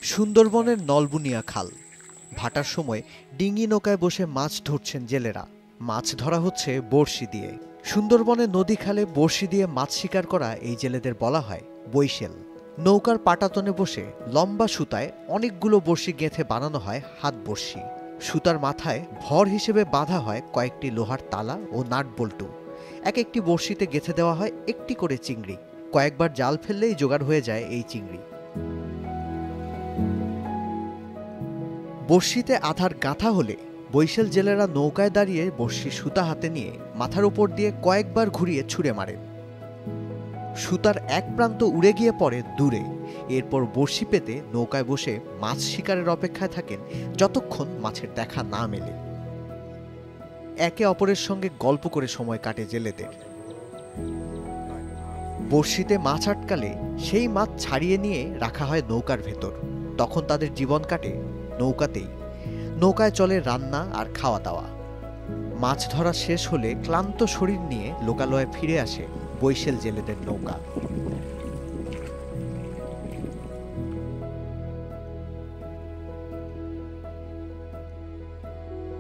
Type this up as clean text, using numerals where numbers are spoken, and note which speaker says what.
Speaker 1: সুন্দরবনের নলবুনিয়া খাল ভাটার সময় ডিঙি নৌকায় বসে মাছ ধরছেন জেলেরা। মাছ ধরা হচ্ছে বড়শি দিয়ে। সুন্দরবনের নদী খালে বড়শি দিয়ে মাছ শিকার করা এই জেলেদের বলা হয় বৈশেল। নৌকার পাটাতনে বসে লম্বা সুতায় অনেকগুলো বড়শি গেঁথে বানানো হয় হাত বড়শি। সুতার মাথায় ভর হিসেবে বাঁধা হয় কয়েকটি লোহার তালা ও নাট বল্টু। এক একটি বড়শিতে গেঁথে দেওয়া হয় একটি করে চিংড়ি। কয়েকবার জাল ফেললেই জোগাড় হয়ে যায় এই চিংড়ি। বড়শিতে আধার গাঁথা হলে বৈশেল জেলেরা নৌকায় দাঁড়িয়ে বড়শির সুতা হাতে নিয়ে মাথার উপর দিয়ে কয়েকবার ঘুরিয়ে ছুঁড়ে মারেন। সুতার এক প্রান্ত উড়ে গিয়ে পড়ে দূরে। এরপর বড়শি পেতে নৌকায় বসে মাছ শিকারের অপেক্ষায় থাকেন যতক্ষণ মাছের দেখা না মেলে। একে অপরের সঙ্গে গল্প করে সময় কাটে জেলেদের। বড়শিতে মাছ আটকালে সেই মাছ ছাড়িয়ে নিয়ে রাখা হয় নৌকার ভেতর। তখন তাদের জীবন কাটে নৌকাতেই। নৌকায় চলে রান্না আর খাওয়া দাওয়া। মাছ ধরা শেষ হলে ক্লান্ত শরীর নিয়ে লোকালয়ে ফিরে আসে বৈশেল জেলেদের নৌকা।